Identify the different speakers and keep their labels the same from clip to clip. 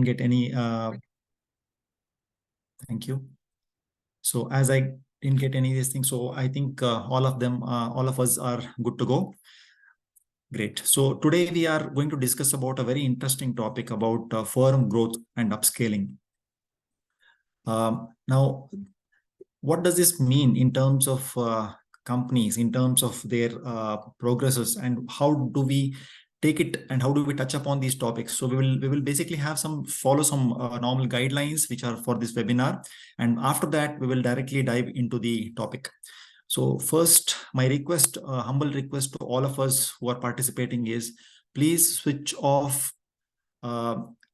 Speaker 1: get any thank you. So as I didn't get any of these things, so I think all of us are good to go. Great. So today we are going to discuss about a very interesting topic about firm growth and upscaling. Now, what does this mean in terms of companies, in terms of their progresses, and how do we take it and how do we touch upon these topics? So we will basically have follow some normal guidelines which are for this webinar, and after that we will directly dive into the topic. So first, my request, humble request to all of us who are participating is, please switch off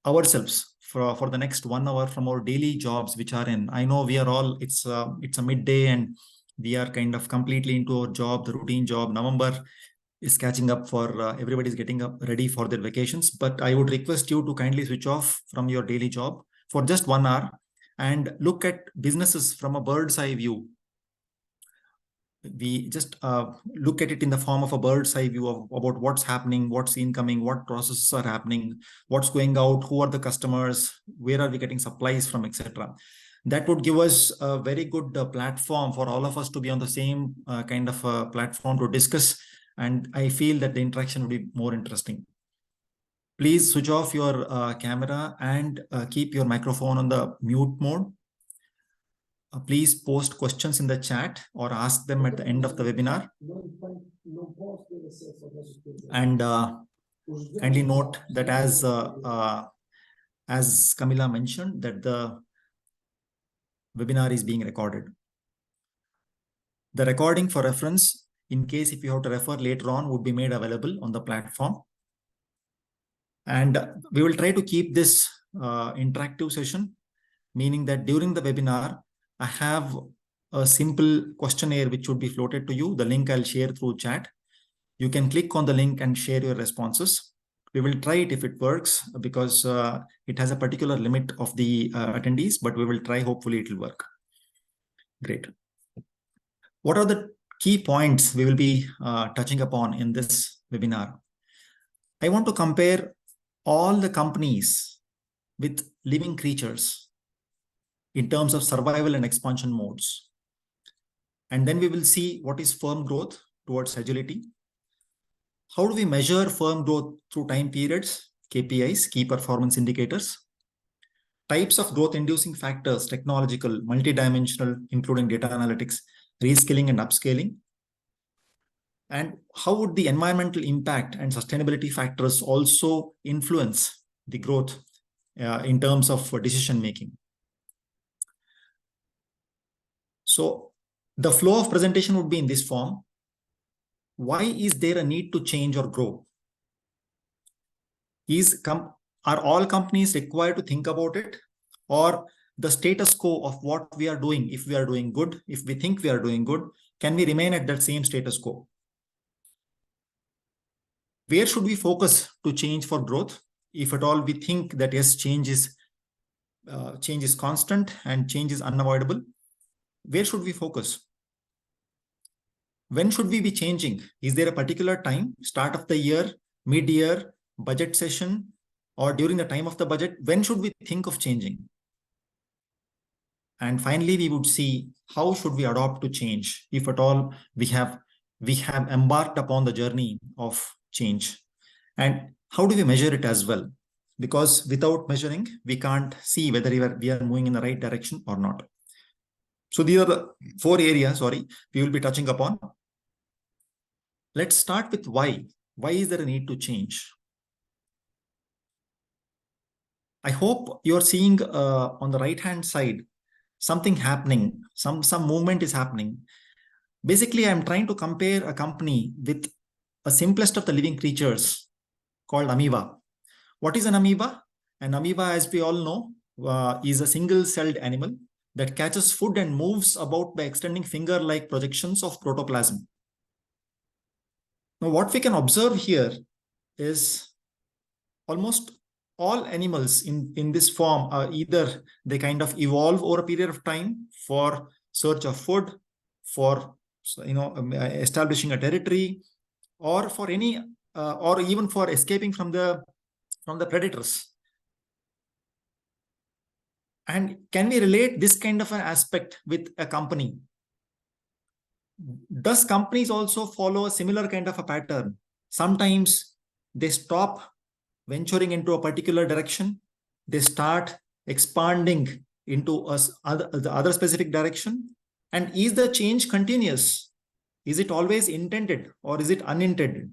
Speaker 1: ourselves for the next 1 hour from our daily jobs which are in. I know we are all, it's a midday and we are kind of completely into our job, the routine job. November is catching up for everybody's getting up ready for their vacations. But I would request you to kindly switch off from your daily job for just 1 hour and look at businesses from a bird's eye view. We just look at it in the form of a bird's eye view about what's happening, what's incoming, what processes are happening, what's going out, who are the customers, where are we getting supplies from, etc. That would give us a very good platform for all of us to be on the same kind of platform to discuss. And I feel that the interaction will be more interesting. Please switch off your camera and keep your microphone on the mute mode. Please post questions in the chat or ask them at the end of the webinar. And kindly note that as Camilla mentioned, that the webinar is being recorded. The recording for reference, in case if you have to refer later on, would be made available on the platform. And we will try to keep this interactive session, meaning that during the webinar, I have a simple questionnaire which would be floated to you. The link I'll share through chat. You can click on the link and share your responses. We will try it if it works, because it has a particular limit of the attendees, but we will try. Hopefully it will work. Great. What are the key points we will be touching upon in this webinar? I want to compare all the companies with living creatures in terms of survival and expansion modes. And then we will see what is firm growth towards agility. How do we measure firm growth through time periods, KPIs, key performance indicators, types of growth inducing factors, technological, multidimensional, including data analytics, reskilling and upscaling. And how would the environmental impact and sustainability factors also influence the growth in terms of decision making? So the flow of presentation would be in this form. Why is there a need to change or grow? Are all companies required to think about it, or the status quo of what we are doing? If we are doing good, if we think we are doing good, can we remain at that same status quo? Where should we focus to change for growth? If at all we think that yes, change is constant and change is unavoidable, where should we focus? When should we be changing? Is there a particular time, start of the year, mid-year, budget session, or during the time of the budget? When should we think of changing? And finally, we would see how should we adopt to change, if at all we have embarked upon the journey of change. And how do we measure it as well? Because without measuring, we can't see whether we are moving in the right direction or not. So these are the 4 areas, we will be touching upon. Let's start with why. Why is there a need to change? I hope you're seeing on the right-hand side, something happening, some movement is happening. Basically, I'm trying to compare a company with a simplest of the living creatures called amoeba. What is an amoeba? An amoeba, as we all know, is a single-celled animal that catches food and moves about by extending finger-like projections of protoplasm. Now, what we can observe here is almost all animals in this form are either they kind of evolve over a period of time for search of food, for establishing a territory, or for any or even for escaping from the predators. And can we relate this kind of an aspect with a company? Does companies also follow a similar kind of a pattern? Sometimes they stop venturing into a particular direction. They start expanding into the other specific direction. And is the change continuous? Is it always intended or is it unintended?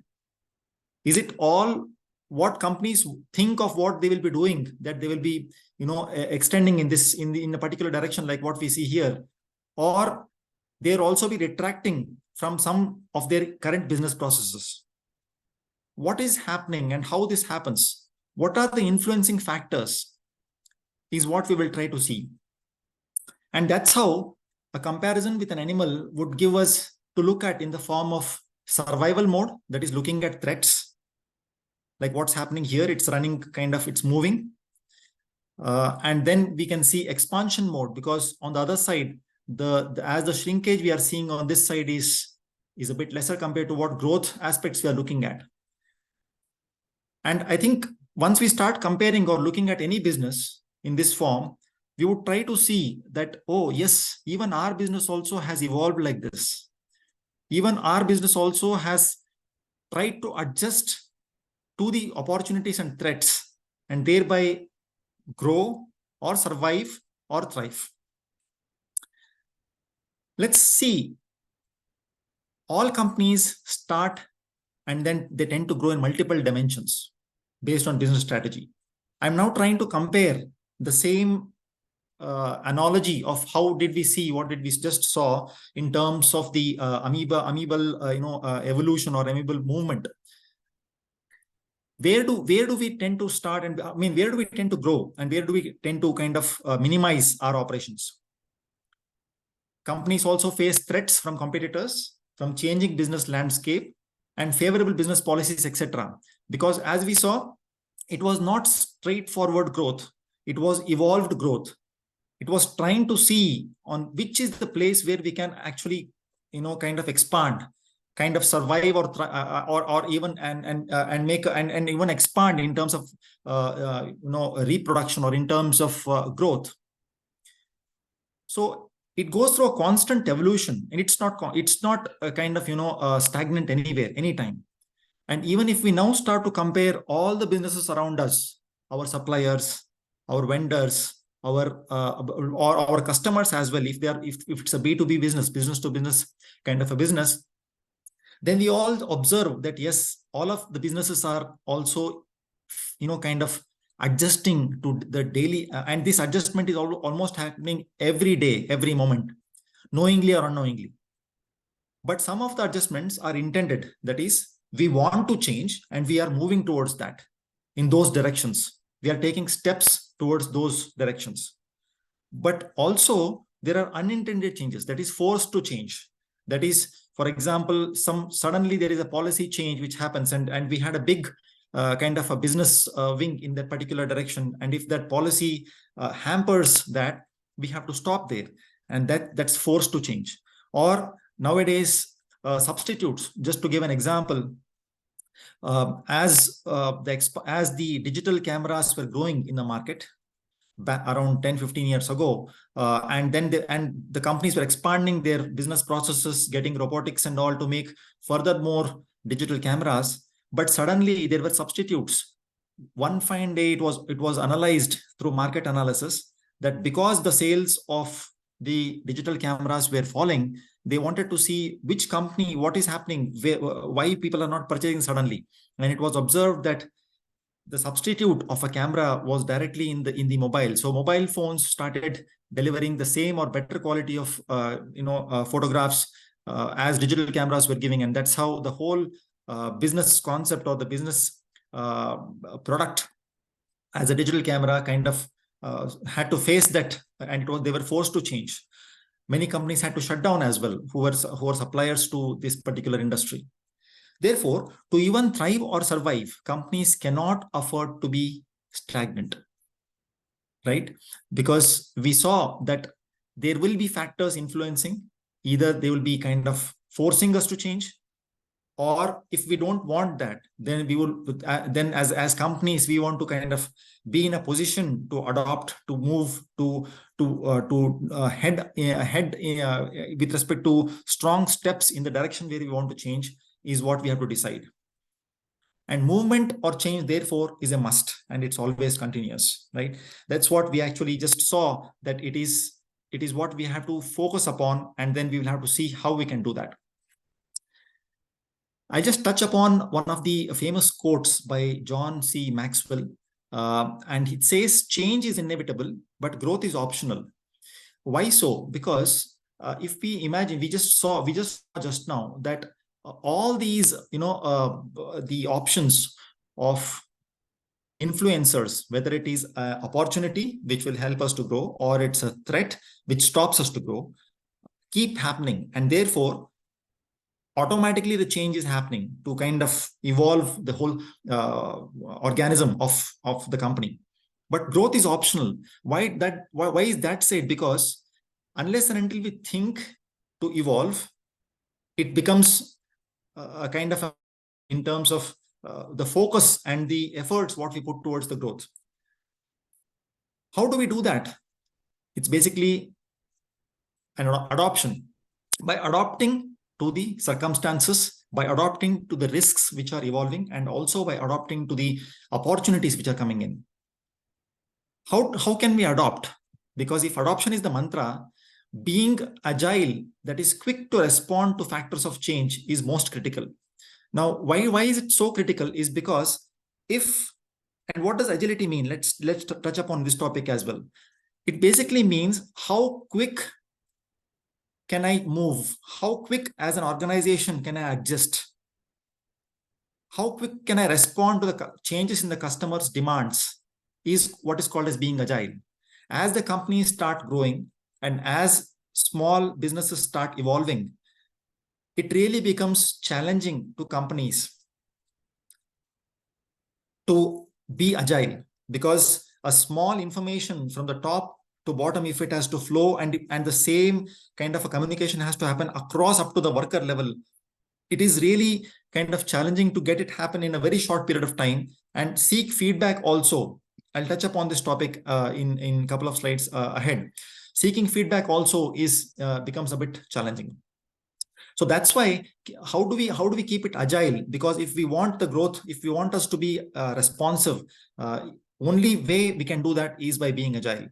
Speaker 1: Is it all what companies think of what they will be doing, that they will be, extending in a particular direction, like what we see here, or they'll also be retracting from some of their current business processes? What is happening and how this happens? What are the influencing factors is what we will try to see. And that's how a comparison with an animal would give us to look at in the form of survival mode, that is looking at threats, like what's happening here. It's running, it's moving. And then we can see expansion mode, because on the other side, as the shrinkage we are seeing on this side is a bit lesser compared to what growth aspects we are looking at. And I think once we start comparing or looking at any business in this form, we would try to see that, oh yes, even our business also has evolved like this. Even our business also has tried to adjust to the opportunities and threats, and thereby grow or survive or thrive. Let's see. All companies start and then they tend to grow in multiple dimensions based on business strategy. I'm now trying to compare the same analogy of how did we see, what did we just saw in terms of the amoebal evolution or amoebal movement. Where do we tend to start, and where do we tend to grow, and where do we tend to minimize our operations? Companies also face threats from competitors, from changing business landscape and favorable business policies, etc. Because as we saw, it was not straightforward growth. It was evolved growth. It was trying to see on which is the place where we can actually, expand, survive, or even and make and even expand in terms of reproduction, or in terms of growth. So it goes through a constant evolution, and it's not a stagnant anywhere, anytime. And even if we now start to compare all the businesses around us, our suppliers, our vendors, our customers as well, if it's a B2B business to business kind of a business, then we all observe that yes, all of the businesses are also adjusting to the daily, and this adjustment is almost happening every day, every moment, knowingly or unknowingly. But some of the adjustments are intended, that is, we want to change and we are moving towards that. In those directions, we are taking steps towards those directions. But also there are unintended changes, that is forced to change. That is, for example, suddenly there is a policy change which happens, and we had a big kind of a business wing in that particular direction. And if that policy hampers that, we have to stop there, and that's forced to change. Or nowadays, substitutes. Just to give an example, as the digital cameras were growing in the market around 10-15 years ago, and then the companies were expanding their business processes, getting robotics and all to make further more digital cameras. But suddenly there were substitutes. One fine day, it was analyzed through market analysis that because the sales of the digital cameras were falling, they wanted to see which company, what is happening, why people are not purchasing suddenly. And it was observed that the substitute of a camera was directly in the mobile. So mobile phones started delivering the same or better quality of photographs as digital cameras were giving. And that's how the whole business concept, or the business product as a digital camera had to face that, and they were forced to change. Many companies had to shut down as well, who were suppliers to this particular industry. Therefore, to even thrive or survive, companies cannot afford to be stagnant, right? Because we saw that there will be factors influencing. Either they will be forcing us to change, Or if we don't want that, then we will, then as companies, we want to kind of be in a position to adopt, to move, to head ahead with respect to strong steps in the direction where we want to change, is what we have to decide. And movement or change, therefore, is a must, and it's always continuous, right? That's what we actually just saw, that it is what we have to focus upon, and then we will have to see how we can do that. I'll just touch upon one of the famous quotes by John C. Maxwell, and it says, "Change is inevitable, but growth is optional." Why so? Because if we imagine, we just saw just now that all these, the options of influencers, whether it is an opportunity which will help us to grow, or it's a threat which stops us to grow, keep happening, and therefore automatically the change is happening to kind of evolve the whole organism of the company. But growth is optional. Why is that said? Because unless and until we think to evolve, it becomes a kind of in terms of the focus and the efforts what we put towards the growth. How do we do that? It's basically an adoption. By adopting to the circumstances, by adopting to the risks which are evolving, and also by adopting to the opportunities which are coming in. How can we adopt? Because if adoption is the mantra, being agile, that is quick to respond to factors of change, is most critical. Now, why is it so critical? Is because and what does agility mean? Let's touch upon this topic as well. It basically means how quick can I move? How quick as an organization can I adjust? How quick can I respond to the changes in the customer's demands, is what is called as being agile. As the companies start growing and as small businesses start evolving, it really becomes challenging to companies to be agile, because a small information from the top to bottom, if it has to flow and the same kind of a communication has to happen across up to the worker level, it is really kind of challenging to get it happen in a very short period of time, and seek feedback also. I'll touch upon this topic in a couple of slides ahead. Seeking feedback also becomes a bit challenging. So that's why, how do we keep it agile? Because if we want the growth, if we want us to be responsive, only way we can do that is by being agile.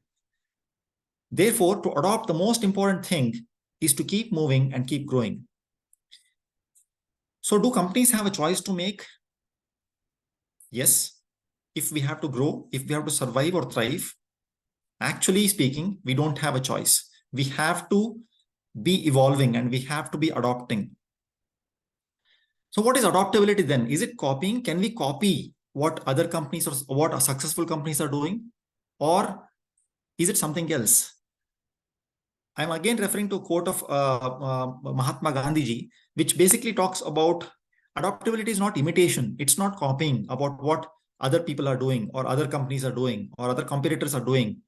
Speaker 1: Therefore, to adopt, the most important thing is to keep moving and keep growing. So do companies have a choice to make? Yes. If we have to grow, if we have to survive or thrive, actually speaking, we don't have a choice. We have to be evolving and we have to be adopting. So what is adaptability then? Is it copying? Can we copy what other companies or what successful companies are doing? Or is it something else? I'm again referring to a quote of Mahatma Gandhi, which basically talks about adaptability is not imitation. It's not copying about what other people are doing or other companies are doing or other competitors are doing.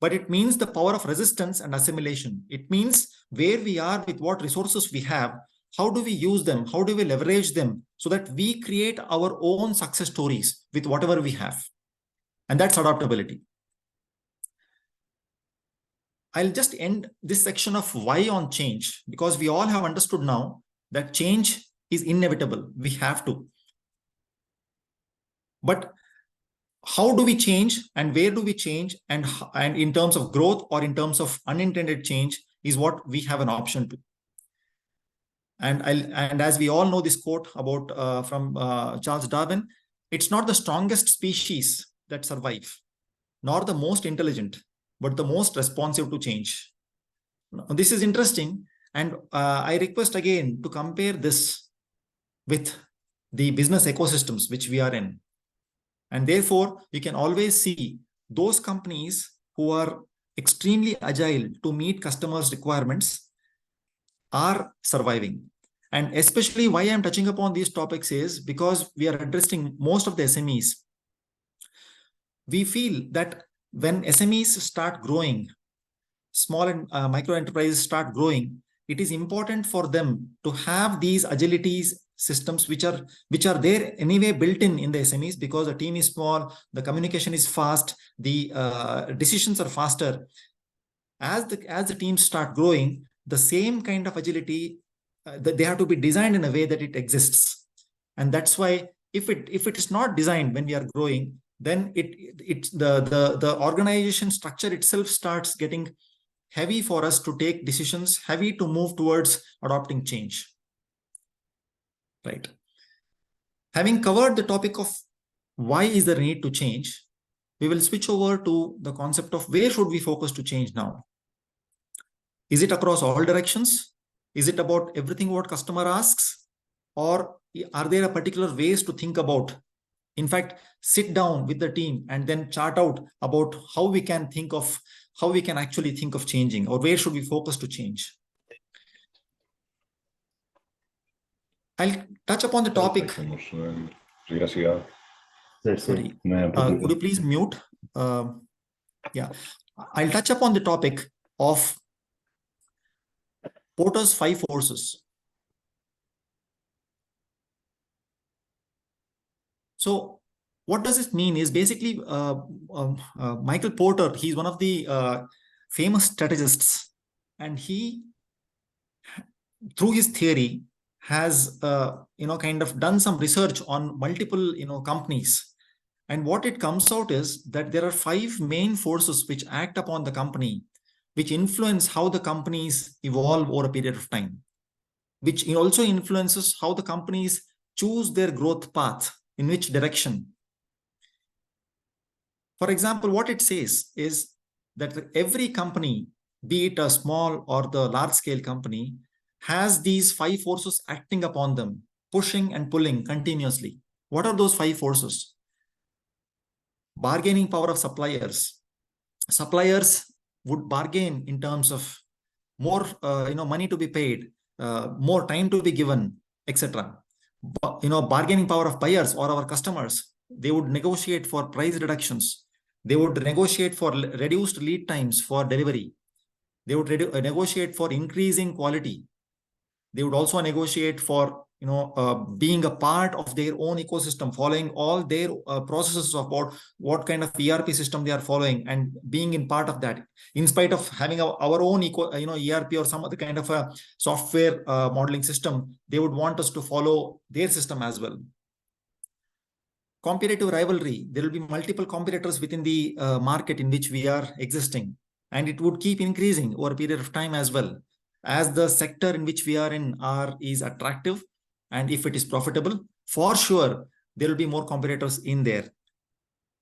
Speaker 1: But it means the power of resistance and assimilation. It means where we are with what resources we have, how do we use them? How do we leverage them so that we create our own success stories with whatever we have? And that's adaptability. I'll just end this section of why on change, because we all have understood now that change is inevitable. We have to. But how do we change and where do we change, and in terms of growth or in terms of unintended change is what we have an option to. And as we all know this quote about from Charles Darwin, it's not the strongest species that survive, nor the most intelligent, but the most responsive to change. This is interesting. And I request again to compare this with the business ecosystems which we are in. And therefore, you can always see those companies who are extremely agile to meet customers' requirements are surviving. And especially why I'm touching upon these topics is because we are addressing most of the SMEs. We feel that when SMEs start growing, small and micro enterprises start growing, it is important for them to have these agilities systems which are there anyway built in the SMEs, because the team is small, the communication is fast, the decisions are faster. As the teams start growing, the same kind of agility they have to be designed in a way that it exists. And that's why if it is not designed when we are growing, then the organization structure itself starts getting heavy for us to take decisions, heavy to move towards adopting change. Right. Having covered the topic of why is there a need to change, we will switch over to the concept of where should we focus to change now. Is it across all directions? Is it about everything what customer asks? Or are there a particular ways to think about? In fact, sit down with the team and then chart out about how we can actually think of changing, or where should we focus to change. I'll touch upon the topic. Sorry, could you please mute? Yeah, I'll touch upon the topic of Porter's 5 forces. So what does this mean is basically Michael Porter, he's one of the famous strategists, and he, through his theory, has kind of done some research on multiple companies. And what it comes out is that there are 5 main forces which act upon the company, which influence how the companies evolve over a period of time, which also influences how the companies choose their growth path, in which direction. For example, what it says is that every company, be it a small or the large scale company, has these 5 forces acting upon them, pushing and pulling continuously. What are those 5 forces? Bargaining power of suppliers. Suppliers would bargain in terms of more money to be paid, more time to be given, etc. Bargaining power of buyers or our customers. They would negotiate for price reductions. They would negotiate for reduced lead times for delivery. They would negotiate for increasing quality. They would also negotiate for being a part of their own ecosystem, following all their processes about what kind of ERP system they are following, and being in part of that, in spite of having our own ERP or some other kind of a software modeling system. They would want us to follow their system as well. Competitive rivalry. There will be multiple competitors within the market in which we are existing, and it would keep increasing over a period of time as well, as the sector in which we are in is attractive, and if it is profitable, for sure there will be more competitors in there.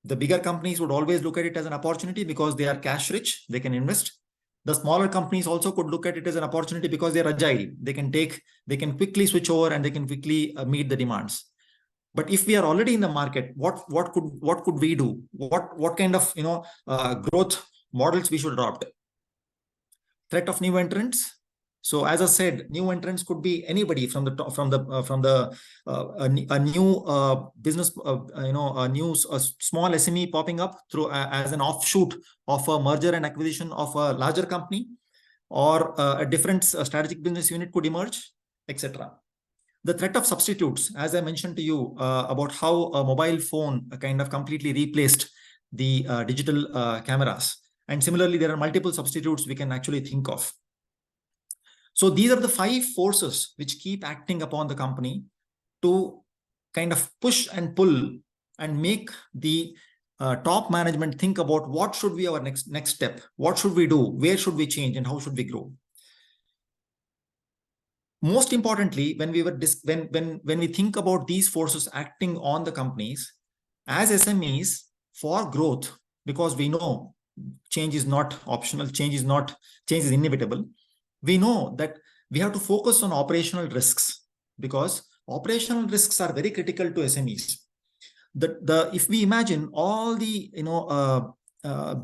Speaker 1: The bigger companies would always look at it as an opportunity because they are cash rich, they can invest. The smaller companies also could look at it as an opportunity because they're agile, they can quickly switch over and they can quickly meet the demands. But if we are already in the market, what could we do? What kind of growth models we should adopt? Threat of new entrants. So as I said, new entrants could be anybody from a new business, a new small SME popping up through as an offshoot of a merger and acquisition of a larger company, or a different strategic business unit could emerge, etc. The threat of substitutes, as I mentioned to you about how a mobile phone kind of completely replaced the digital cameras. And similarly, there are multiple substitutes we can actually think of. So these are the 5 forces which keep acting upon the company to kind of push and pull and make the top management think about what should be our next step, what should we do, where should we change, and how should we grow. Most importantly, when we think about these forces acting on the companies as SMEs for growth, because we know change is not optional, change is inevitable. We know that we have to focus on operational risks, because operational risks are very critical to SMEs. If we imagine all the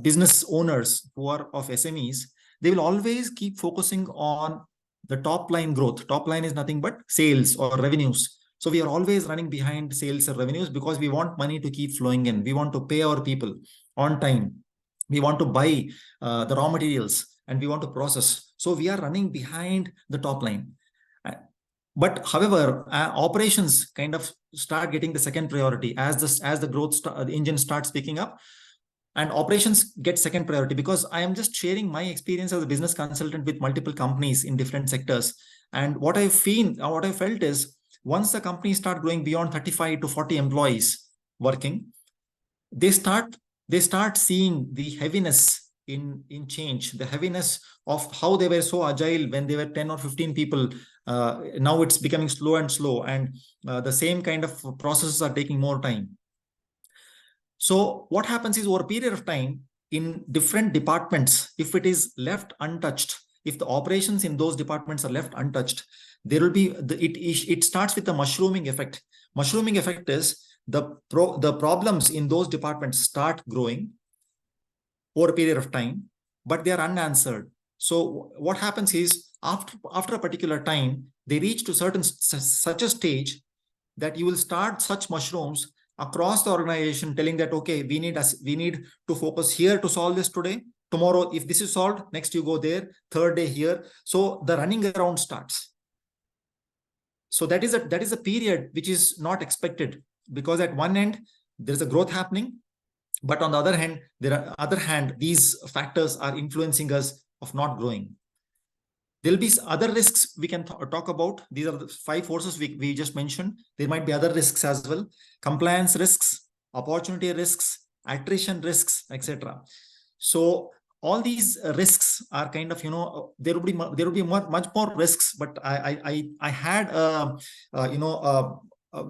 Speaker 1: business owners who are of SMEs, they will always keep focusing on the top line growth. Top line is nothing but sales or revenues. So we are always running behind sales or revenues because we want money to keep flowing in. We want to pay our people on time. We want to buy the raw materials, and we want to process. So we are running behind the top line. But however, operations kind of start getting the second priority as the growth the engine starts picking up, and operations get second priority, because I am just sharing my experience as a business consultant with multiple companies in different sectors. And what I felt is, once the companies start growing beyond 35 to 40 employees working, they start seeing the heaviness in change, the heaviness of how they were so agile when they were 10 or 15 people. Now it's becoming slow and slow, and the same kind of processes are taking more time. So what happens is, over a period of time, in different departments, if it is left untouched, if the operations in those departments are left untouched, there will be it starts with the mushrooming effect. Mushrooming effect is the problems in those departments start growing over a period of time, but they are unanswered. So what happens is, after a particular time, they reach to such a stage that you will start such mushrooms across the organization, telling that, okay, we need to focus here to solve this today. Tomorrow, if this is solved, next you go there, third day here. So the running around starts. So that is a period which is not expected, because at one end there's a growth happening, but on the other hand, these factors are influencing us of not growing. There'll be other risks we can talk about. These are the 5 forces we just mentioned. There might be other risks as well: compliance risks, opportunity risks, attrition risks, etc. So all these risks are kind of, there will be much more risks, but I had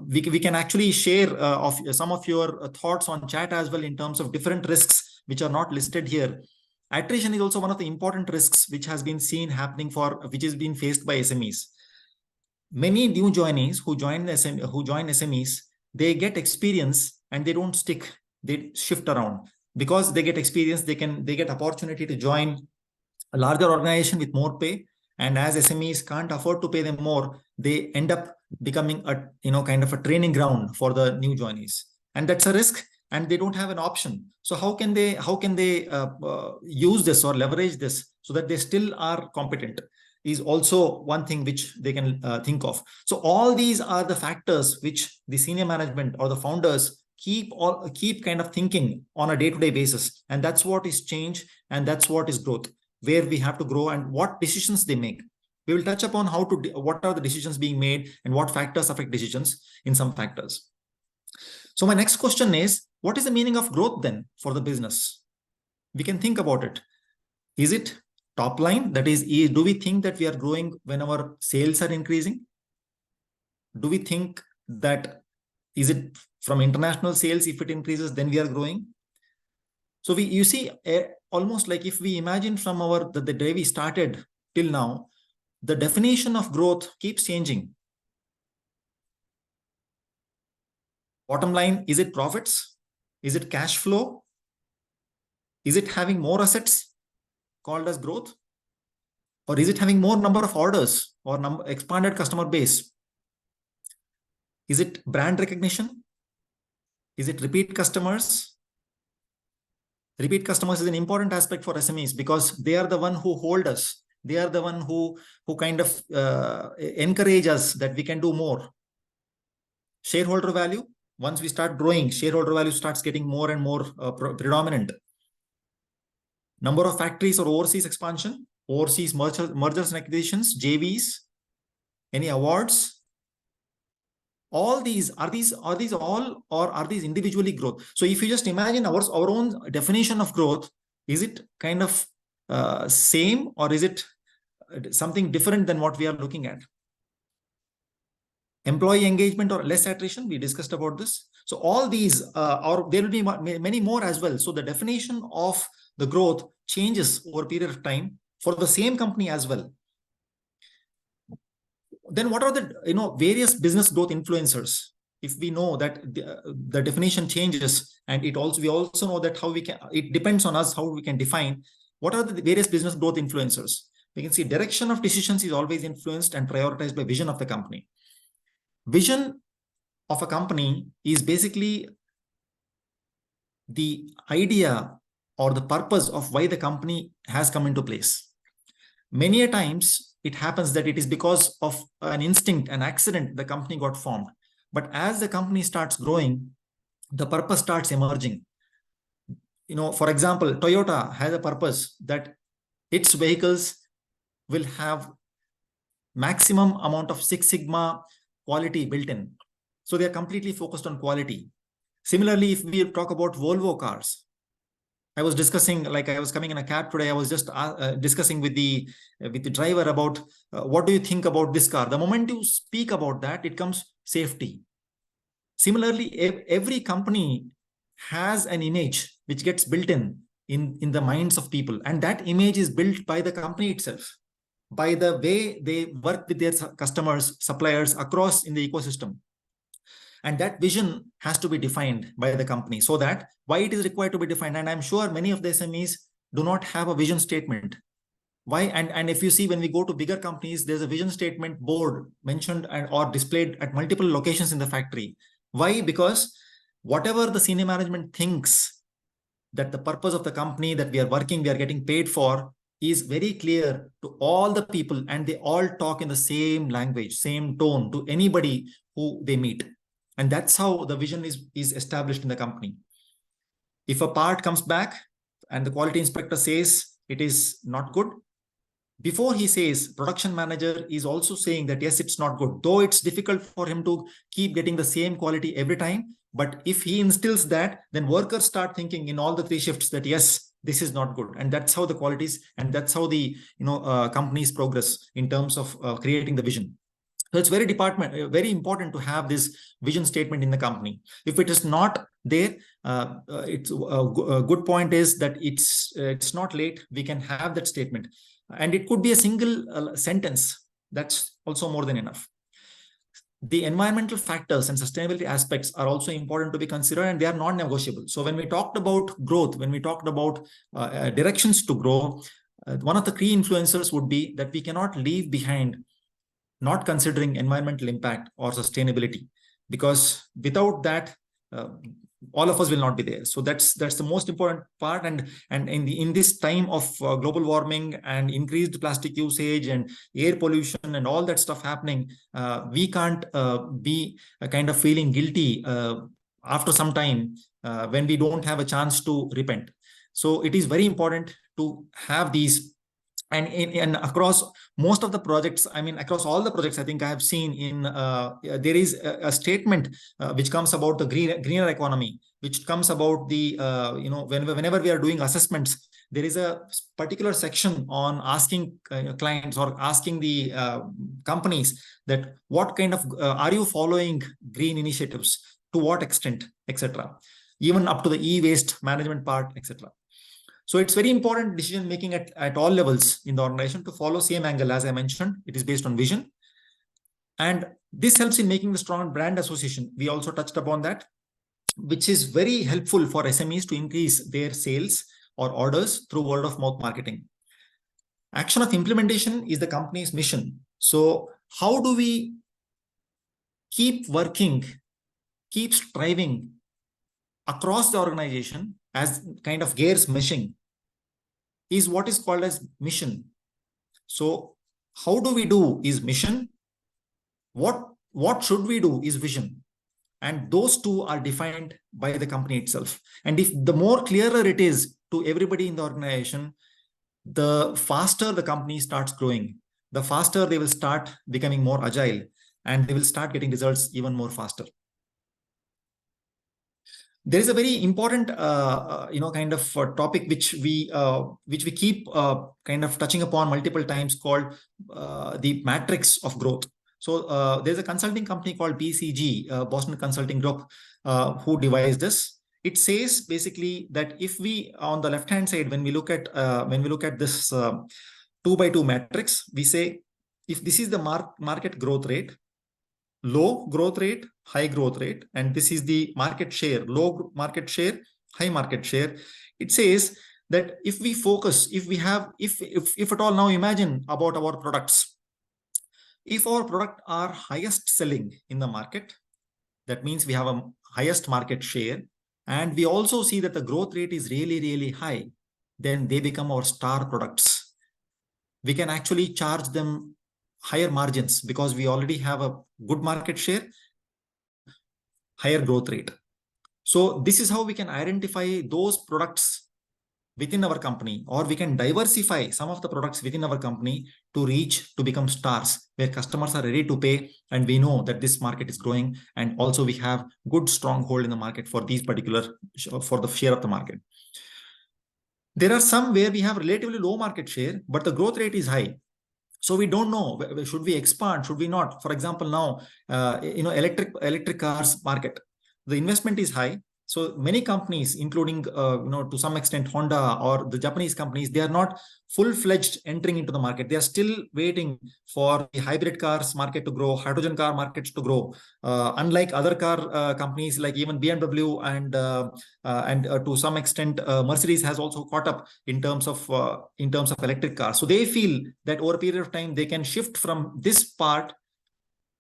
Speaker 1: we can actually share of some of your thoughts on chat as well, in terms of different risks which are not listed here. Attrition is also one of the important risks which has been seen happening which is being faced by SMEs. Many new joinees who join SMEs, they get experience and they don't stick. They shift around because they get experience. They get opportunity to join a larger organization with more pay. And as SMEs can't afford to pay them more, they end up becoming kind of a training ground for the new joinees. And that's a risk, and they don't have an option. So how can they use this or leverage this so that they still are competent, is also one thing which they can think of. So all these are the factors which the senior management or the founders keep kind of thinking on a day-to-day basis. And that's what is change, and that's what is growth, where we have to grow and what decisions they make. We will touch upon what are the decisions being made and what factors affect decisions in some factors. So my next question is, what is the meaning of growth then for the business? We can think about it. Is it top line? That is, do we think that we are growing when our sales are increasing? Do we think that, is it from international sales? If it increases, then we are growing. So you see, almost like if we imagine from the day we started till now, the definition of growth keeps changing. Bottom line, is it profits? Is it cash flow? Is it having more assets called as growth? Or is it having more number of orders or expanded customer base? Is it brand recognition? Is it repeat customers? Repeat customers is an important aspect for SMEs because they are the one who hold us. They are the one who kind of encourage us that we can do more. Shareholder value. Once we start growing, shareholder value starts getting more and more predominant. Number of factories or overseas expansion, overseas mergers and acquisitions, JVs, any awards. All these are these all, or are these individually growth? So if you just imagine our own definition of growth, is it kind of same, or is it something different than what we are looking at? Employee engagement or less attrition, we discussed about this. So all these or there will be many more as well. So the definition of the growth changes over a period of time for the same company as well. Then what are the various business growth influencers? If we know that the definition changes, and we also know that it depends on us how we can define what are the various business growth influencers. We can see direction of decisions is always influenced and prioritized by vision of the company. Vision of a company is basically the idea or the purpose of why the company has come into place. Many a times, it happens that it is because of an instinct, an accident, the company got formed. But as the company starts growing, the purpose starts emerging. For example, Toyota has a purpose that its vehicles will have maximum amount of Six Sigma quality built in. So they are completely focused on quality. Similarly, if we talk about Volvo cars, I was discussing, like I was coming in a cab today, I was just discussing with the driver about what do you think about this car? The moment you speak about that, it comes safety. Similarly, every company has an image which gets built in the minds of people. And that image is built by the company itself, by the way they work with their customers, suppliers across in the ecosystem. And that vision has to be defined by the company. So that why it is required to be defined. And I'm sure many of the SMEs do not have a vision statement. Why? And if you see, when we go to bigger companies, there's a vision statement board mentioned or displayed at multiple locations in the factory. Why? Because whatever the senior management thinks that the purpose of the company that we are working, we are getting paid for, is very clear to all the people, and they all talk in the same language, same tone to anybody who they meet. And that's how the vision is established in the company. If a part comes back and the quality inspector says it is not good, before he says, production manager is also saying that, yes, it's not good, though it's difficult for him to keep getting the same quality every time. But if he instills that, then workers start thinking in all the 3 shifts that, yes, this is not good. And that's how the qualities, and that's how the companies progress in terms of creating the vision. So it's very important to have this vision statement in the company. If it is not there, it's a good point is that it's not late. We can have that statement, and it could be a single sentence. That's also more than enough. The environmental factors and sustainability aspects are also important to be considered, and they are non-negotiable. So when we talked about growth, when we talked about directions to grow, one of the key influencers would be that we cannot leave behind not considering environmental impact or sustainability, because without that, all of us will not be there. So that's the most important part. And in this time of global warming and increased plastic usage and air pollution and all that stuff happening, we can't be kind of feeling guilty after some time when we don't have a chance to repent. So it is very important to have these. And across most of the projects, across all the projects, I think I have seen there is a statement which comes about the greener economy, which comes about the, whenever we are doing assessments, there is a particular section on asking clients or asking the companies that what kind of, are you following green initiatives, to what extent, etc. Even up to the e-waste management part, etc. So it's very important decision making at all levels in the organization to follow same angle. As I mentioned, it is based on vision. And this helps in making the strong brand association. We also touched upon that, which is very helpful for SMEs to increase their sales or orders through word of mouth marketing. Action of implementation is the company's mission. So how do we keep working, keep striving across the organization as kind of gears meshing, is what is called as mission. So how do we do is mission. What should we do is vision. And those two are defined by the company itself. And if the more clearer it is to everybody in the organization, the faster the company starts growing, the faster they will start becoming more agile, and they will start getting results even more faster. There is a very important, kind of topic which we keep kind of touching upon multiple times, called the matrix of growth. So there's a consulting company called BCG, Boston Consulting Group, who devised this. It says basically that if we, on the left-hand side, when we look at this 2x2 matrix, we say if this is the market growth rate, low growth rate, high growth rate, and this is the market share, low market share, high market share. It says that if we focus, if at all, now imagine about our products. If our product are highest selling in the market, that means we have a highest market share, and we also see that the growth rate is really, really high, then they become our star products. we can actually charge them higher margins because we already have a good market share, higher growth rate. So this is how we can identify those products within our company, or we can diversify some of the products within our company to become stars where customers are ready to pay, and we know that this market is growing, and also we have good stronghold in the market for these particular, for the share of the market. There are some where we have relatively low market share, but the growth rate is high. So we don't know, should we expand, should we not? For example, now, electric cars market, the investment is high. So many companies, including, to some extent Honda or the Japanese companies, they are not full-fledged entering into the market. They are still waiting for the hybrid cars market to grow, hydrogen car markets to grow. Unlike other car companies like even BMW and to some extent Mercedes has also caught up in terms of electric cars. So they feel that over a period of time they can shift from this part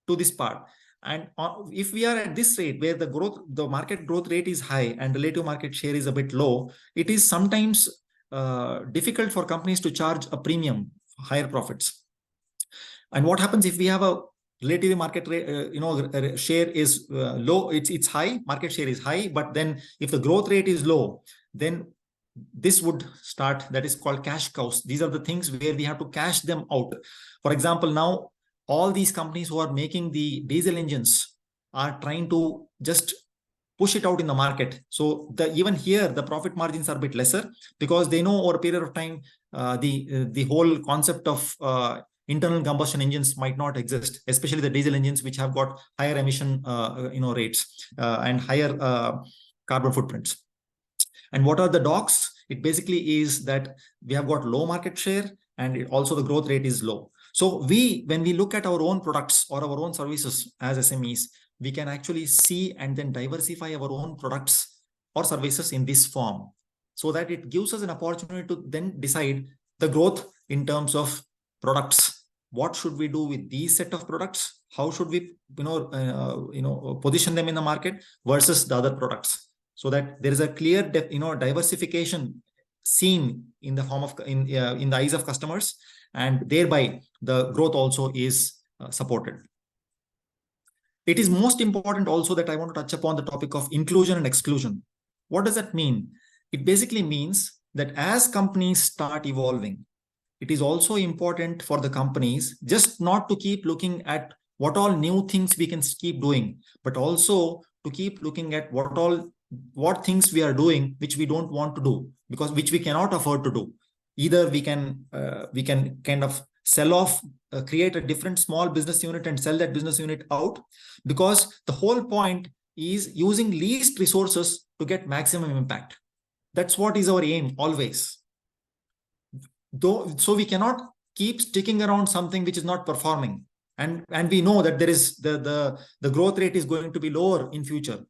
Speaker 1: to this part. And if we are at this rate where the market growth rate is high and relative market share is a bit low, it is sometimes difficult for companies to charge a premium, higher profits. And what happens if we have a relative market rate, share is low, it's high, market share is high, but then if the growth rate is low, then this would start, that is called cash cows. These are the things where we have to cash them out. For example, now all these companies who are making the diesel engines are trying to just push it out in the market. So even here, the profit margins are a bit lesser because they know over a period of time, the whole concept of internal combustion engines might not exist, especially the diesel engines, which have got higher emission rates and higher carbon footprints. And what are the docs? It basically is that we have got low market share and also the growth rate is low. So when we look at our own products or our own services as SMEs, we can actually see and then diversify our own products or services in this form, so that it gives us an opportunity to then decide the growth in terms of products. What should we do with these set of products? How should we position them in the market versus the other products, so that there is a clear diversification seen in the form of in the eyes of customers, and thereby the growth also is supported. It is most important also that I want to touch upon the topic of inclusion and exclusion. What does that mean? It basically means that as companies start evolving, it is also important for the companies just not to keep looking at what all new things we can keep doing, but also to keep looking at what things we are doing which we don't want to do, because which we cannot afford to do. Either we can kind of sell off, create a different small business unit and sell that business unit out, because the whole point is using least resources to get maximum impact. That's what is our aim always. So we cannot keep sticking around something which is not performing, and we know that there is the growth rate is going to be lower in future.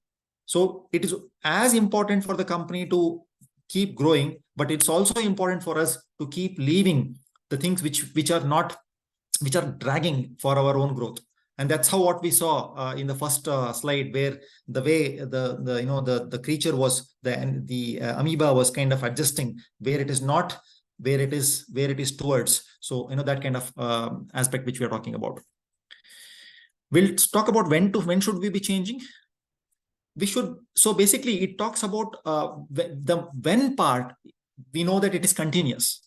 Speaker 1: So it is as important for the company to keep growing, but it's also important for us to keep leaving the things which are dragging for our own growth. And that's how what we saw in the first slide, where the way the creature was, the amoeba was kind of adjusting where it is not, where it is towards. So that kind of aspect which we are talking about. We'll talk about when should we be changing. We should. So basically, it talks about the when part. We know that it is continuous,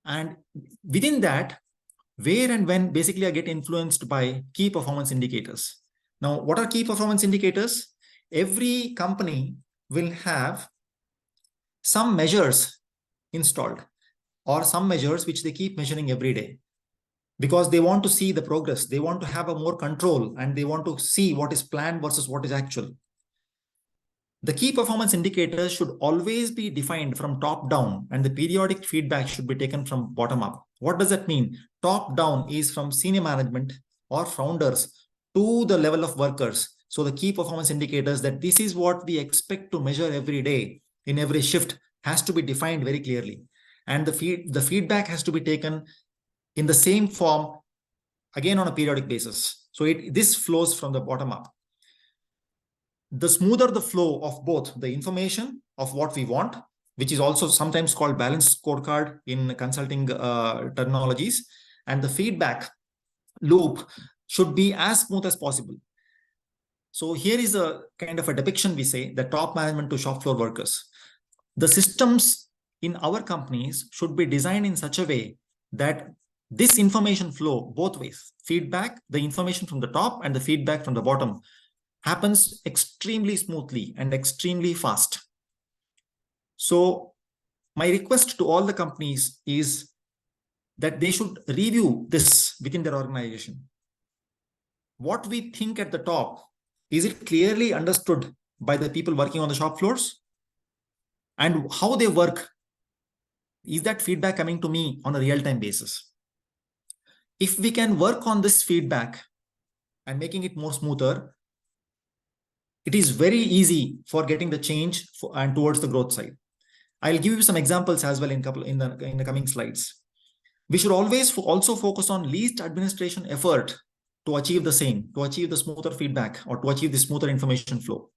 Speaker 1: and within that, where and when basically I get influenced by key performance indicators. Now, what are key performance indicators? Every company will have some measures installed, or some measures which they keep measuring every day, because they want to see the progress. They want to have a more control, and they want to see what is planned versus what is actual. The key performance indicators should always be defined from top down, and the periodic feedback should be taken from bottom up. What does that mean? Top down is from senior management or founders to the level of workers. So the key performance indicators, that this is what we expect to measure every day in every shift, has to be defined very clearly. And the feedback has to be taken in the same form, again on a periodic basis. So this flows from the bottom up. The smoother the flow of both the information of what we want which is also sometimes called balanced scorecard in consulting terminologies. And the feedback loop should be as smooth as possible. So here is a kind of a depiction, we say, the top management to shop floor workers. The systems in our companies should be designed in such a way that this information flow both ways, feedback, the information from the top and the feedback from the bottom, happens extremely smoothly and extremely fast. So my request to all the companies is that they should review this within their organization. What we think at the top, is it clearly understood by the people working on the shop floors? And how they work, is that feedback coming to me on a real-time basis? If we can work on this feedback and making it more smoother, it is very easy for getting the change and towards the growth side. I'll give you some examples as well in the coming slides. We should always also focus on least administration effort to achieve the same, to achieve the smoother feedback or to achieve the smoother information flow.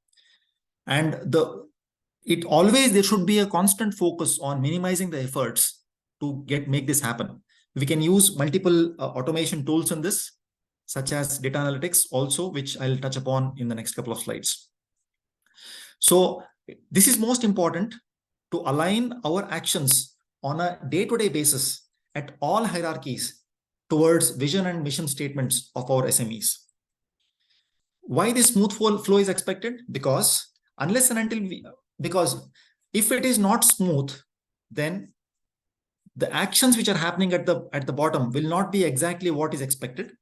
Speaker 1: And there should be a constant focus on minimizing the efforts to make this happen. We can use multiple automation tools in this, such as data analytics also, which I'll touch upon in the next couple of slides. So this is most important, to align our actions on a day-to-day basis at all hierarchies towards vision and mission statements of our SMEs. Why this smooth flow is expected? Because if it is not smooth, then the actions which are happening at the bottom will not be exactly what is expected.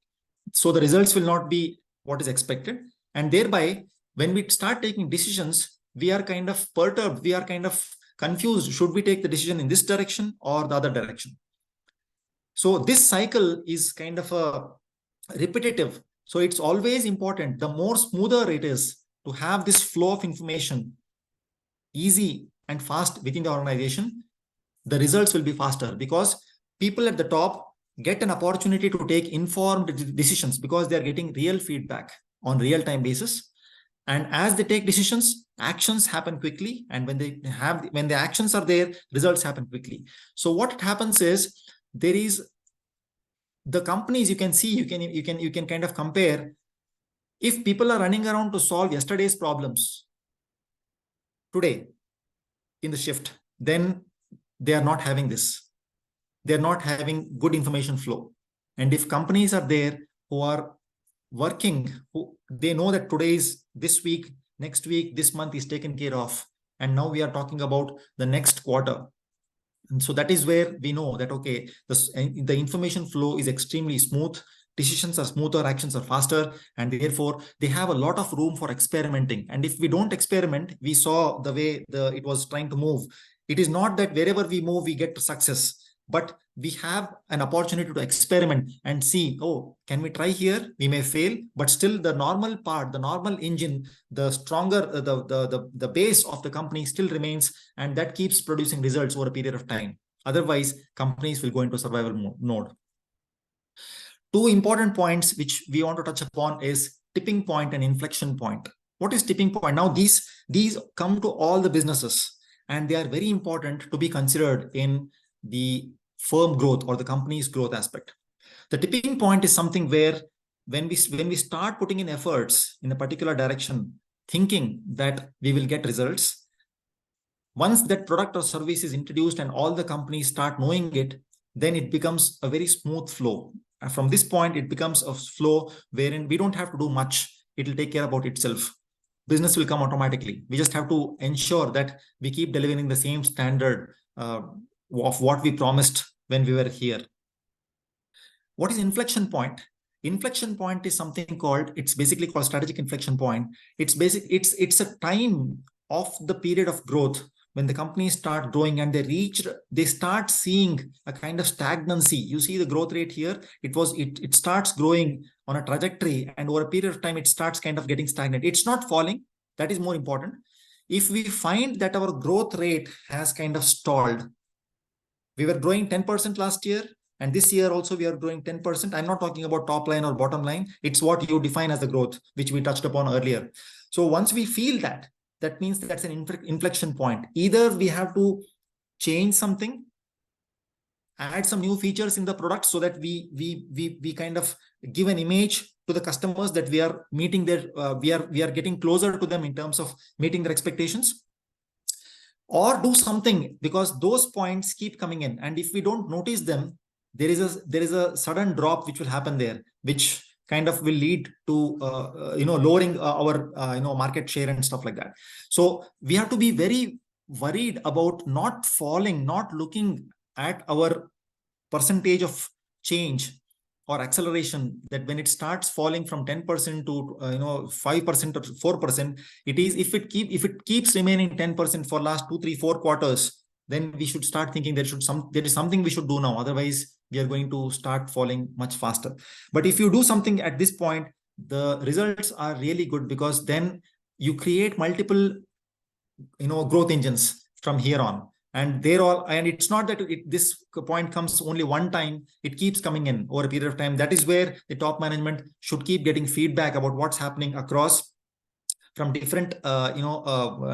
Speaker 1: So the results will not be what is expected. And thereby, when we start taking decisions, we are kind of perturbed, we are kind of confused. Should we take the decision in this direction or the other direction? So this cycle is kind of a repetitive. So it's always important, the more smoother it is to have this flow of information easy and fast within the organization, the results will be faster, because people at the top get an opportunity to take informed decisions because they are getting real feedback on real-time basis. And as they take decisions, actions happen quickly. And when the actions are there, results happen quickly. So what happens is, there is the companies, you can see, you can kind of compare. If people are running around to solve yesterday's problems today in the shift, then they are not having this. They're not having good information flow. And if companies are there who are working, they know that this week, next week, this month is taken care of. And now we are talking about the next quarter. And so that is where we know that, okay, the information flow is extremely smooth. Decisions are smoother, actions are faster, and therefore they have a lot of room for experimenting. And if we don't experiment, we saw the way it was trying to move. It is not that wherever we move, we get to success, but we have an opportunity to experiment and see, oh, can we try here? We may fail, but still the normal part, the normal engine, the stronger, the base of the company still remains, and that keeps producing results over a period of time. Otherwise, companies will go into survival mode. Two important points which we want to touch upon is tipping point and inflection point. What is tipping point? Now, these come to all the businesses, and they are very important to be considered in the firm growth or the company's growth aspect. The tipping point is something where when we start putting in efforts in a particular direction, thinking that we will get results, once that product or service is introduced and all the companies start knowing it, then it becomes a very smooth flow. And from this point, it becomes a flow wherein we don't have to do much. It will take care about itself. Business will come automatically. We just have to ensure that we keep delivering the same standard of what we promised when we were here. What is inflection point? Inflection point is something called, it's basically called strategic inflection point. It's a time of the period of growth when the companies start growing and they start seeing a kind of stagnancy. You see the growth rate here, it starts growing on a trajectory, and over a period of time, it starts kind of getting stagnant. It's not falling. That is more important. If we find that our growth rate has kind of stalled, we were growing 10% last year, and this year also we are growing 10%. I'm not talking about top line or bottom line. It's what you define as the growth, which we touched upon earlier. So once we feel that that means that's an inflection point. Either we have to change something, add some new features in the product so that we kind of give an image to the customers that we are meeting their we are getting closer to them in terms of meeting their expectations, or do something, because those points keep coming in, and if we don't notice them, there is a sudden drop which will happen there, which kind of will lead to lowering our market share and stuff like that. So we have to be very worried about not falling, not looking at our percentage of change or acceleration, that when it starts falling from 10% to 5% or 4%, it is, if it keeps remaining 10% for last 2, 3, 4 quarters, then we should start thinking there is something we should do now. Otherwise, we are going to start falling much faster. But if you do something at this point, the results are really good, because then you create multiple growth engines from here on, and it's not that this point comes only one time, it keeps coming in over a period of time. That is where the top management should keep getting feedback about what's happening across from different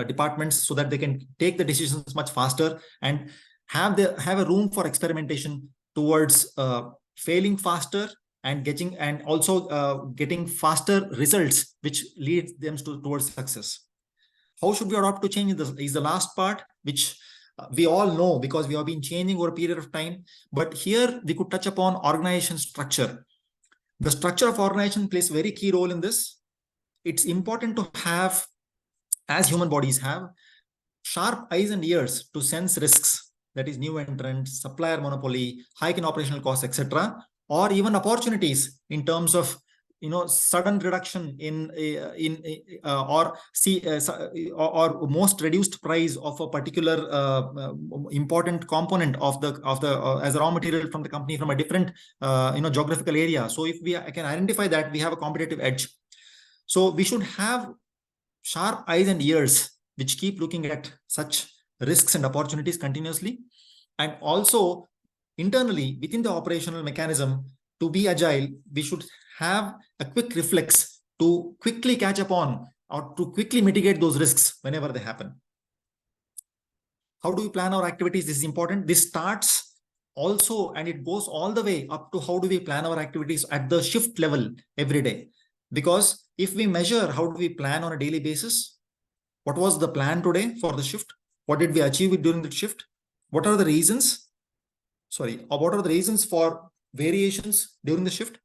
Speaker 1: departments, so that they can take the decisions much faster and have a room for experimentation towards failing faster and getting faster results, which leads them towards success. How should we adopt to change is the last part, which we all know because we have been changing over a period of time. But here we could touch upon organization structure. The structure of organization plays a very key role in this. It's important to have, as human bodies have, sharp eyes and ears to sense risks, that is new entrants, supplier monopoly, hike in operational costs, etc., or even opportunities in terms of sudden reduction or most reduced price of a particular important component of the as a raw material from the company from a different geographical area. So if we can identify that, we have a competitive edge. So we should have sharp eyes and ears which keep looking at such risks and opportunities continuously, and also internally within the operational mechanism, to be agile, we should have a quick reflex to quickly catch up on or to quickly mitigate those risks whenever they happen. How do we plan our activities? This is important. This starts also, and it goes all the way up to how do we plan our activities at the shift level every day. Because if we measure how do we plan on a daily basis, what was the plan today for the shift? What did we achieve during the shift? What are the reasons? What are the reasons for variations during the shift?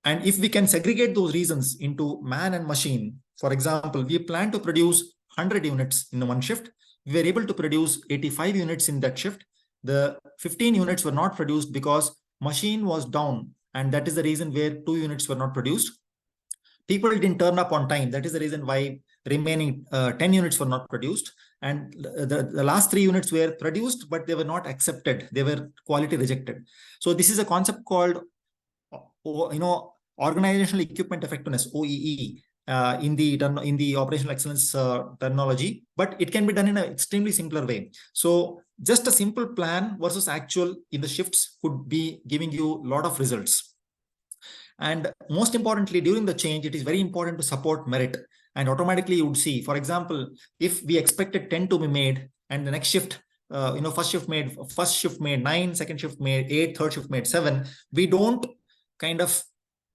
Speaker 1: And if we can segregate those reasons into man and machine, for example, we plan to produce 100 units in one shift. We were able to produce 85 units in that shift. The 15 units were not produced because machine was down, and that is the reason where 2 units were not produced. People didn't turn up on time. That is the reason why remaining 10 units were not produced. And the last 3 units were produced, but they were not accepted. They were quality rejected. So this is a concept called organizational equipment effectiveness, OEE, in the operational excellence terminology, but it can be done in an extremely simpler way. So just a simple plan versus actual in the shifts could be giving you a lot of results. And most importantly, during the change, it is very important to support merit. And automatically you would see, for example, if we expected 10 to be made and the next shift, first shift made 9, second shift made 8, third shift made 7, we don't kind of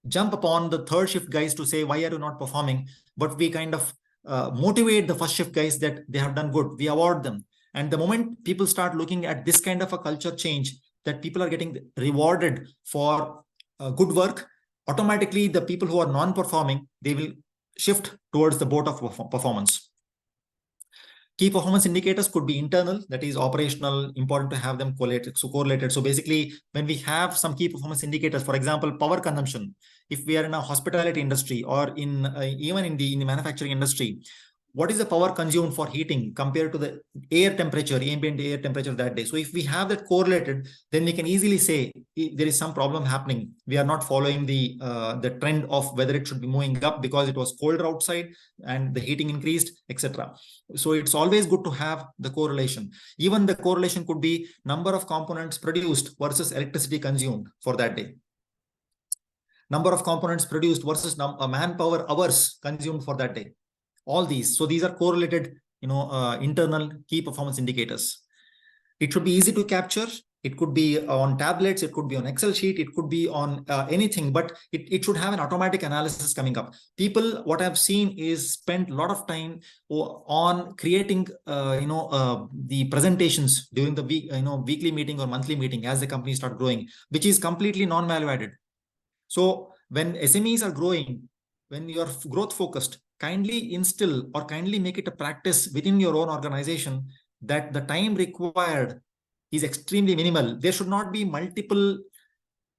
Speaker 1: jump upon the third shift guys to say, why are you not performing? But we kind of motivate the first shift guys that they have done good. We award them. And the moment people start looking at this kind of a culture change, that people are getting rewarded for good work, automatically the people who are non-performing, they will shift towards the boat of performance. Key performance indicators could be internal, that is operational, important to have them correlated. So basically, when we have some key performance indicators, for example, power consumption, if we are in a hospitality industry or in even in the manufacturing industry, what is the power consumed for heating compared to the air temperature, ambient air temperature that day? So if we have that correlated, then we can easily say if there is some problem happening. We are not following the trend of whether it should be moving up because it was colder outside and the heating increased, etc. So it's always good to have the correlation. Even the correlation could be number of components produced versus electricity consumed for that day. Number of components produced versus manpower hours consumed for that day. all these. So these are correlated, internal key performance indicators. It should be easy to capture. It could be on tablets, it could be on Excel sheet, it could be on anything, but it should have an automatic analysis coming up. People, what I've seen is spend a lot of time on creating, the presentations during the week, weekly meeting or monthly meeting as the company start growing, which is completely non-value added. So when SMEs are growing, when you're growth focused, kindly instill or kindly make it a practice within your own organization that the time required is extremely minimal. There should not be multiple,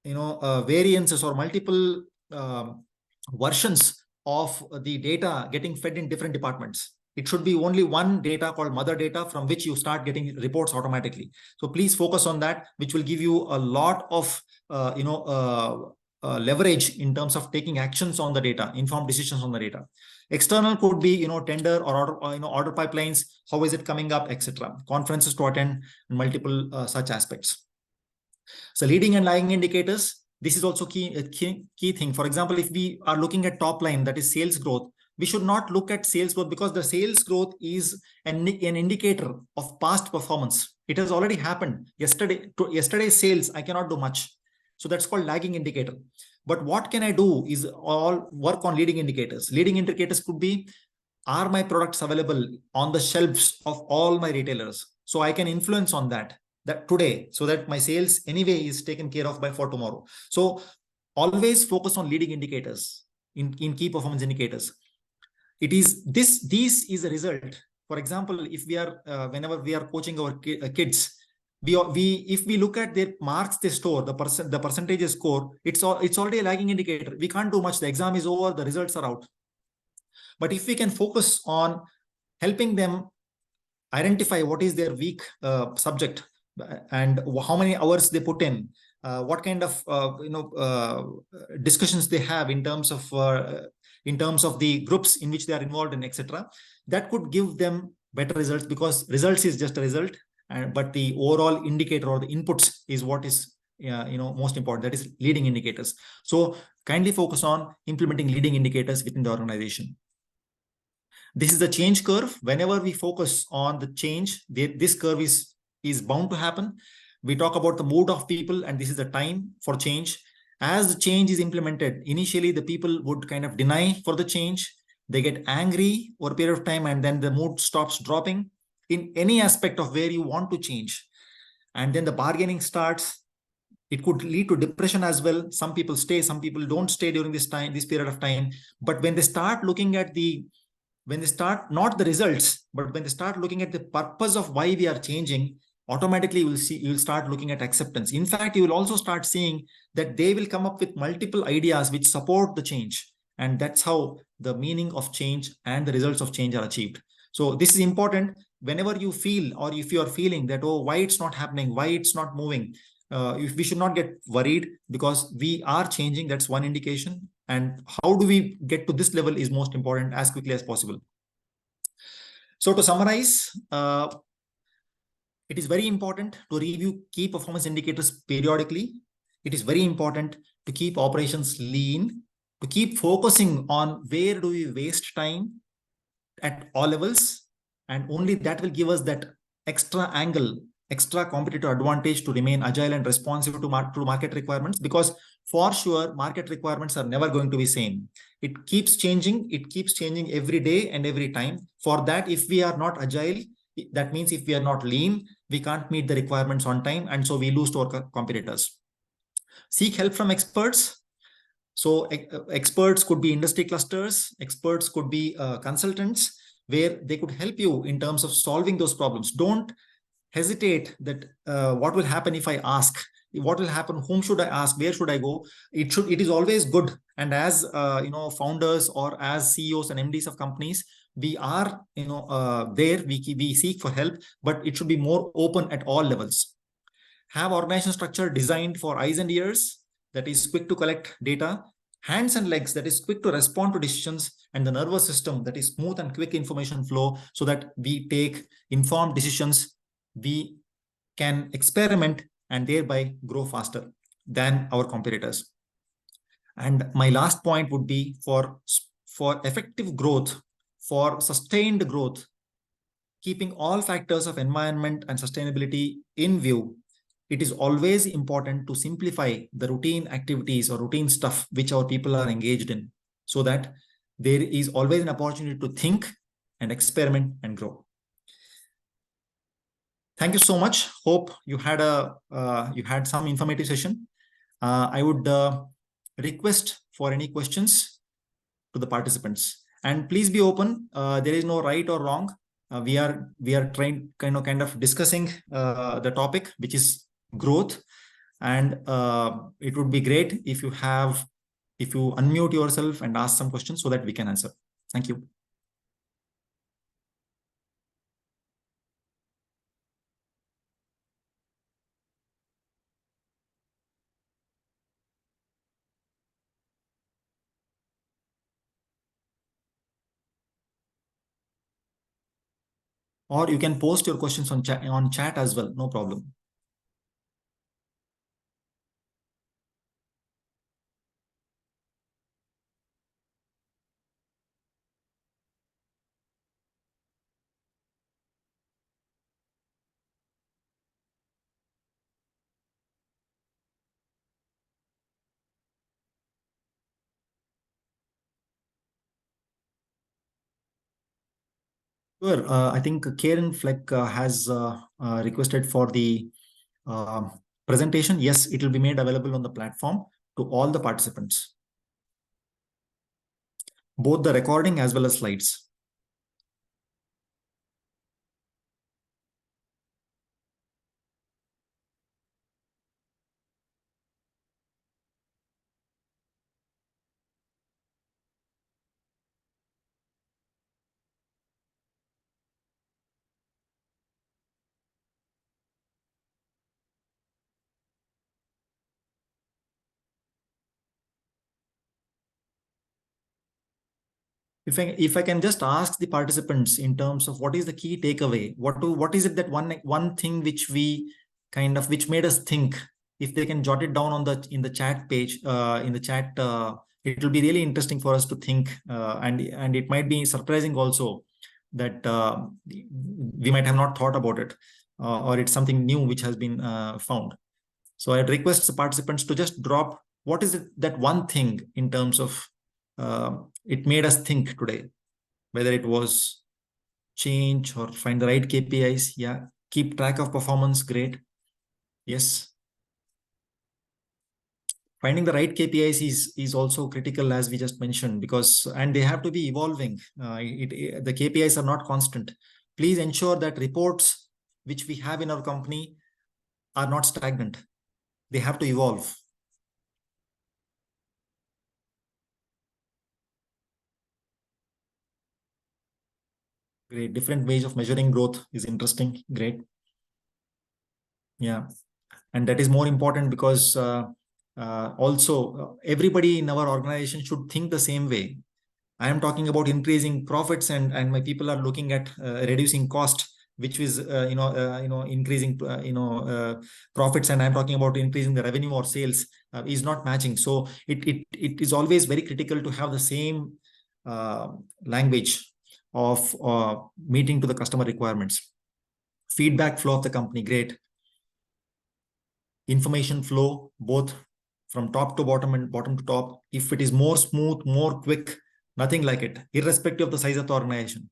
Speaker 1: variances or multiple versions of the data getting fed in different departments. It should be only one data called mother data from which you start getting reports automatically. So please focus on that, which will give you a lot of, leverage in terms of taking actions on the data, informed decisions on the data. External could be, tender or order, order pipelines. How is it coming up, etc. Conferences to attend, multiple such aspects. So leading and lagging indicators, this is also key thing. For example, if we are looking at top line, that is sales growth, we should not look at sales growth because the sales growth is an indicator of past performance. It has already happened. Yesterday's sales, I cannot do much. So that's called lagging indicator. But what can I do is all work on leading indicators. Leading indicators could be, are my products available on the shelves of all my retailers? So I can influence on that today, so that my sales anyway is taken care of for tomorrow. So always focus on leading indicators in key performance indicators. It is this is a result. For example, if we are whenever we are coaching our kids, if we look at their marks they store, the percentage score, it's already a lagging indicator. We can't do much. The exam is over, the results are out. But if we can focus on helping them identify what is their weak subject and how many hours they put in, what kind of discussions they have in terms of the groups in which they are involved in, etc., that could give them better results, because results is just a result, but the overall indicator or the inputs is what is most important. That is leading indicators. So kindly focus on implementing leading indicators within the organization. This is the change curve. Whenever we focus on the change, this curve is bound to happen. We talk about the mood of people, and this is the time for change. As the change is implemented, initially the people would kind of deny for the change. They get angry over a period of time, and then the mood stops dropping in any aspect of where you want to change. And then the bargaining starts. It could lead to depression as well. Some people stay, some people don't stay during this period of time. But when they start looking at not the results, but when they start looking at the purpose of why we are changing, automatically you'll start looking at acceptance. In fact, you will also start seeing that they will come up with multiple ideas which support the change. And that's how the meaning of change and the results of change are achieved. So this is important. Whenever you feel, or if you are feeling that, oh, why it's not happening, why it's not moving, we should not get worried, because we are changing. That's one indication. And how do we get to this level is most important, as quickly as possible. So to summarize, it is very important to review key performance indicators periodically. It is very important to keep operations lean, to keep focusing on where do we waste time at all levels, and only that will give us that extra angle, extra competitive advantage to remain agile and responsive to market requirements, because for sure, market requirements are never going to be same. It keeps changing. It keeps changing every day and every time. For that, if we are not agile, that means if we are not lean, we can't meet the requirements on time. And so we lose to our competitors. Seek help from experts. So experts could be industry clusters. Experts could be consultants, where they could help you in terms of solving those problems. Don't hesitate that what will happen if I ask? What will happen? Whom should I ask? Where should I go? It is always good. And as founders or as CEOs and MDs of companies, we are there. We seek for help, but it should be more open at all levels. Have organizational structure designed for eyes and ears, that is quick to collect data, hands and legs, that is quick to respond to decisions, and the nervous system, that is smooth and quick information flow, so that we take informed decisions. We can experiment and thereby grow faster than our competitors. And my last point would be, for effective growth, for sustained growth, keeping all factors of environment and sustainability in view, it is always important to simplify the routine activities or routine stuff which our people are engaged in, so that there is always an opportunity to think and experiment and grow. Thank you so much. Hope you had some informative session. I would request for any questions to the participants, and please be open. There is no right or wrong. We are trying kind of discussing the topic, which is growth, and it would be great if you unmute yourself and ask some questions so that we can answer. Thank you. Or you can post your questions on chat as well. No problem. Sure. I think Karen Fleck has requested for the uh, presentation. Yes, it will be made available on the platform to all the participants, both the recording as well as slides. If I can just ask the participants in terms of what is the key takeaway, what is it that one thing which which made us think, if they can jot it down in the chat page, in the chat, it will be really interesting for us to think, and it might be surprising also that we might have not thought about it, or it's something new which has been found. So I'd request the participants to just drop what is it that one thing in terms of it made us think today, whether it was change or find the right KPIs. Yeah, keep track of performance. Great. Yes. Finding the right KPIs is also critical, as we just mentioned, and they have to be evolving. The KPIs are not constant. Please ensure that reports which we have in our company are not stagnant. They have to evolve. Great. Different ways of measuring growth is interesting. Great. Yeah. And that is more important because also everybody in our organization should think the same way. I am talking about increasing profits, and my people are looking at reducing cost, which is increasing profits, and I'm talking about increasing the revenue or sales is not matching. So it is always very critical to have the same language of meeting to the customer requirements. Feedback flow of the company, great. Information flow, both from top to bottom and bottom to top. If it is more smooth, more quick, nothing like it, irrespective of the size of the organization.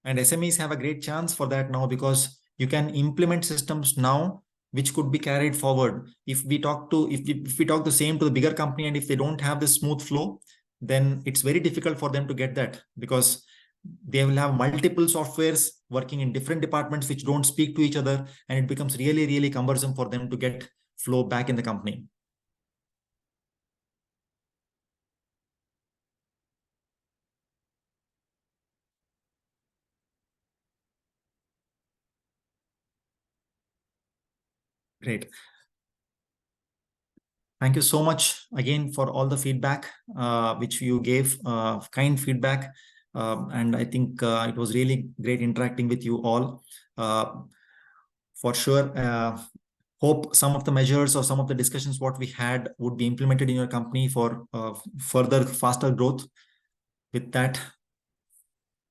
Speaker 1: And SMEs have a great chance for that now, because you can implement systems now which could be carried forward. If we talk the same to the bigger company, and if they don't have this smooth flow, then it's very difficult for them to get that, because they will have multiple softwares working in different departments which don't speak to each other, and it becomes really, really cumbersome for them to get flow back in the company. Great. Thank you so much again for all the feedback which you gave, kind feedback. And I think it was really great interacting with you all. For sure, Hope some of the measures or some of the discussions what we had would be implemented in your company for further faster growth. With that,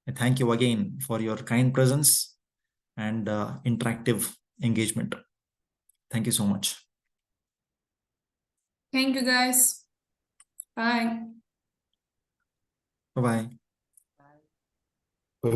Speaker 1: I thank you again for your kind presence and interactive engagement. Thank you so much.
Speaker 2: Thank you, guys. Bye.
Speaker 1: Bye-bye.